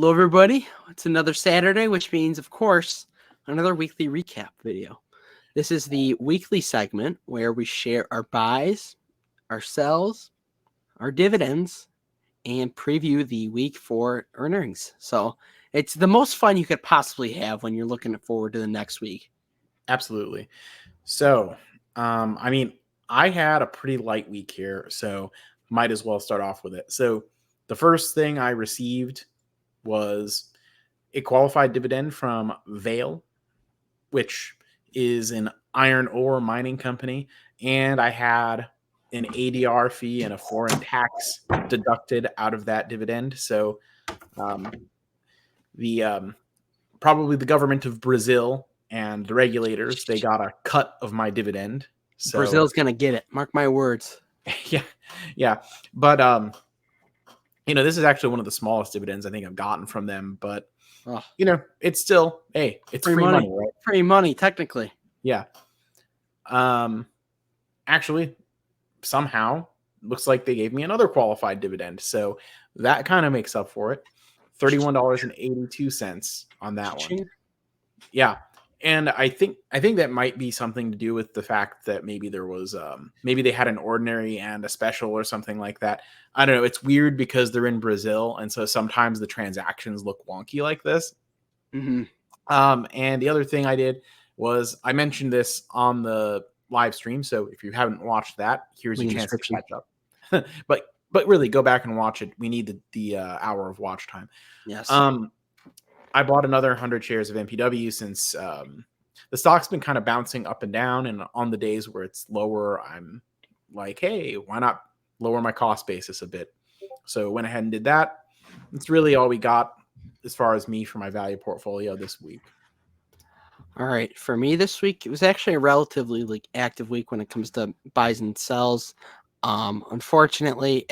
Hello, everybody. It's another Saturday, which means, of course, another weekly recap video. This is the weekly segment where we share our buys, our sells, our dividends, and preview the week for earnings. So it's the most fun you could possibly have when you're looking forward to the next week. Absolutely. So, I had a pretty light week here, so might as well start off with it. So, the first thing I received was a qualified dividend from Vale, which is an iron ore mining company, and I had an ADR fee and a foreign tax deducted out of that dividend. So, the probably the government of Brazil and the regulators, they got a cut of my dividend. So Brazil's going to get it. Mark my words. yeah. But this is actually one of the smallest dividends I think I've gotten from them. But it's still, hey, it's free money, right? Free money, technically. Yeah. Actually, somehow looks like they gave me another qualified dividend, so that kind of makes up for it. $31.82 on that one. Yeah. And I think that might be something to do with the fact that maybe there was maybe they had an ordinary and a special or something like that. I don't know. It's weird because they're in Brazil, and so sometimes the transactions look wonky like this. Mm-hmm. And the other thing I did was I mentioned this on the live stream. So if you haven't watched that, here's your chance to catch up. but really, go back and watch it. We need the hour of watch time. Yes. I bought another 100 shares of MPW since the stock's been kind of bouncing up and down. And on the days where it's lower, I'm like, hey, why not lower my cost basis a bit? So went ahead and did that. That's really all we got as far as me for my value portfolio this week. All right. For me this week, it was actually a relatively active week when it comes to buys and sells. Unfortunately,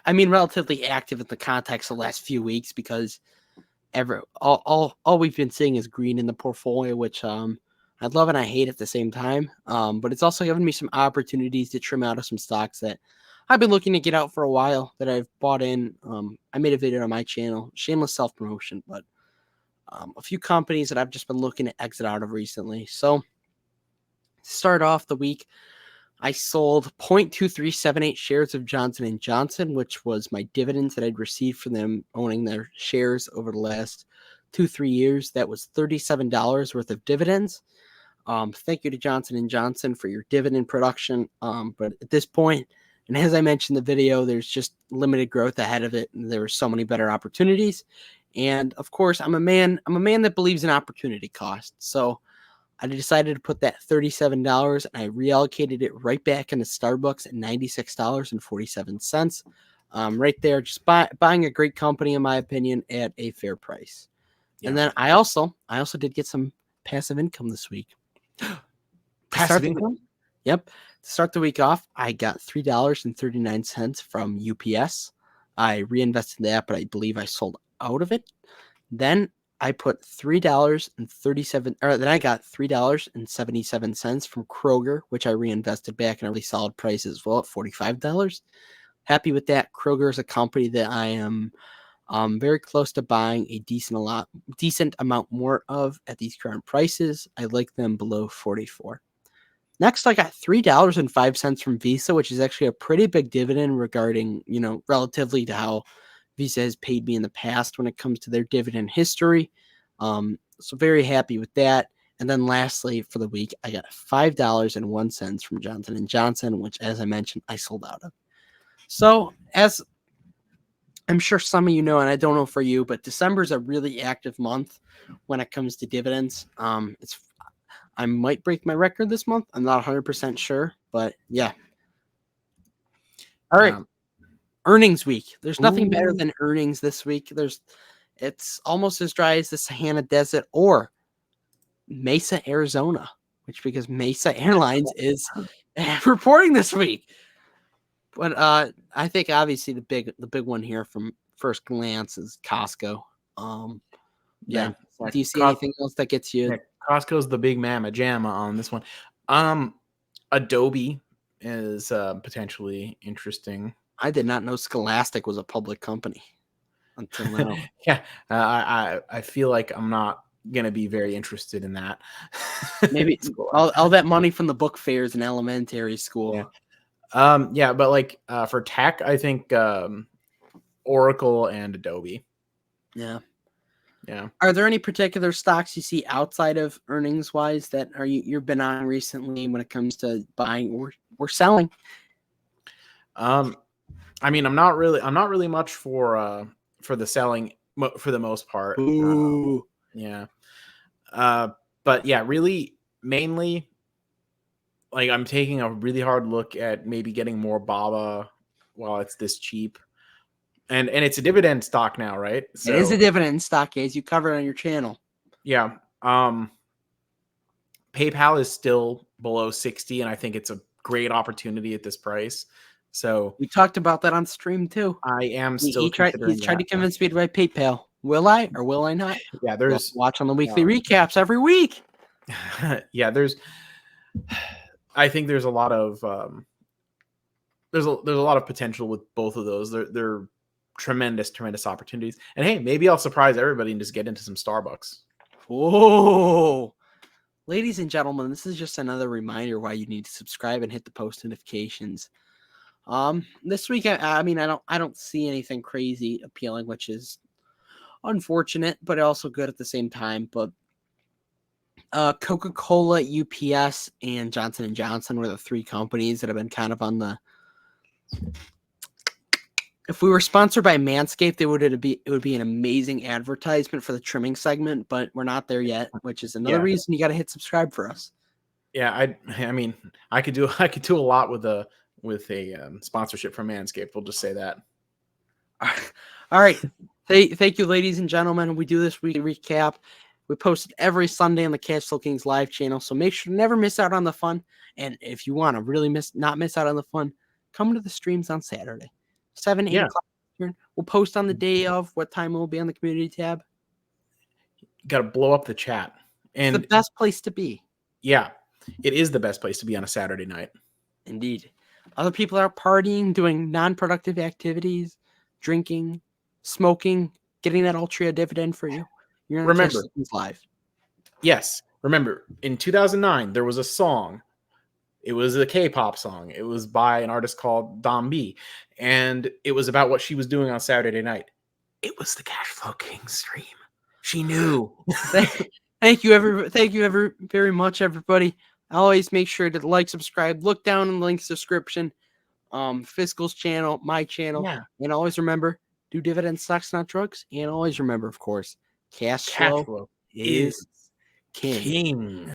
relatively active in the context of the last few weeks because all we've been seeing is green in the portfolio, which I love and I hate at the same time. But it's also given me some opportunities to trim out of some stocks that I've been looking to get out for a while that I've bought in. I made a video on my channel, shameless self-promotion, but a few companies that I've just been looking to exit out of recently. So to start off the week, I sold 0.2378 shares of Johnson & Johnson, which was my dividends that I'd received from them owning their shares over the last 2-3 years. That was $37 worth of dividends. Thank you to Johnson & Johnson for your dividend production. But at this point, and as I mentioned in the video, there's just limited growth ahead of it. And there were so many better opportunities. And of course, I'm a man that believes in opportunity cost. So I decided to put that $37 and I reallocated it right back into Starbucks at $96.47. Right there, just buying a great company, in my opinion, at a fair price. Yeah. And then I also did get some passive income this week. Passive income? Yep. To start the week off, I got $3.39 from UPS. I reinvested that, but I believe I sold out of it. Then I put $3.37, or then I got $3.77 from Kroger, which I reinvested back in a really solid price as well at $45. Happy with that. Kroger is a company that I am very close to buying a decent amount more of at these current prices. I like them below 44. Next, I got $3.05 from Visa, which is actually a pretty big dividend regarding, relatively to how Visa has paid me in the past when it comes to their dividend history. So very happy with that. And then lastly, for the week, I got $5.01 from Johnson & Johnson, which, as I mentioned, I sold out of. So as I'm sure some of you know, and I don't know for you, but December is a really active month when it comes to dividends. I might break my record this month. I'm not 100% sure, but yeah. All right. Earnings week. There's nothing better than earnings this week. It's almost as dry as the Sahara Desert or Mesa, Arizona, because Mesa Airlines is reporting this week. But I think obviously the big one here from first glance is Costco. Yeah. Do you see anything else that gets you? Yeah, Costco's the big mamma jamma on this one. Adobe is potentially interesting. I did not know Scholastic was a public company. until now. Yeah, I feel like I'm not gonna be very interested in that. Maybe School. all that money from the book fairs in elementary Yeah. school. Yeah, but like for tech, I think Oracle and Adobe. Yeah. Yeah. Are there any particular stocks you see outside of earnings wise that you've been on recently when it comes to buying or selling? Um, I mean, I'm not really much for the selling for the most part. Ooh. Yeah. Uh, but yeah, really, mainly, like I'm taking a really hard look at maybe getting more Baba while it's this cheap, and it's a dividend stock now, right? It is a So dividend stock, as you covered on your channel. yeah. PayPal is still below 60, and I think it's a great opportunity at this price. So We talked about that on stream too. I am He still tried considering to that. convince me to buy PayPal. Will I or will I not? Yeah, You'll have to there's watch on the weekly um, recaps every week. yeah, I think there's a lot of there's a lot of potential with both of those. They're tremendous opportunities. And hey, maybe I'll surprise everybody and just get into some Starbucks. Whoa. Ladies and gentlemen, this is just another reminder why you need to subscribe and hit the post notifications. This week, I mean, I don't see anything crazy appealing, which is unfortunate, but also good at the same time. But Coca-Cola, UPS, and Johnson and Johnson were the three companies that have been kind of on the. If we were sponsored by Manscaped, it would be an amazing advertisement for the trimming segment, but we're not there yet, which is another Yeah. reason you got to hit subscribe for us. Yeah, I mean, I could do a lot with a sponsorship from Manscaped. We'll just say that. All right. Thank you, ladies and gentlemen. We do this weekly recap. We post it every Sunday on the Cashflow Kings live channel, so make sure to never miss out on the fun. And if you want to really not miss out on the fun, come to the streams on Saturday, 8 Yeah, o'clock. We'll post on the day of what time it will be on the community tab. got to blow up the chat. It's the And best place to be. yeah, it is the best place to be on a Saturday night. Indeed. Other people are partying, doing non-productive activities, drinking, smoking, getting that Altria dividend for you. You're on the Remember, Cashflow Kings live. yes, remember in 2009 there was a song. It was a K-pop song. It was by an artist called Dom B, and it was about what she was doing on Saturday night. It was the Cashflow King stream. She knew. Thank you very much, everybody. Always make sure to like, subscribe, look down in the links description. Fiscal's channel, my channel, Yeah, and always remember, do dividend stocks, not drugs. And always remember, of course, cash cash flow flow is is king. king.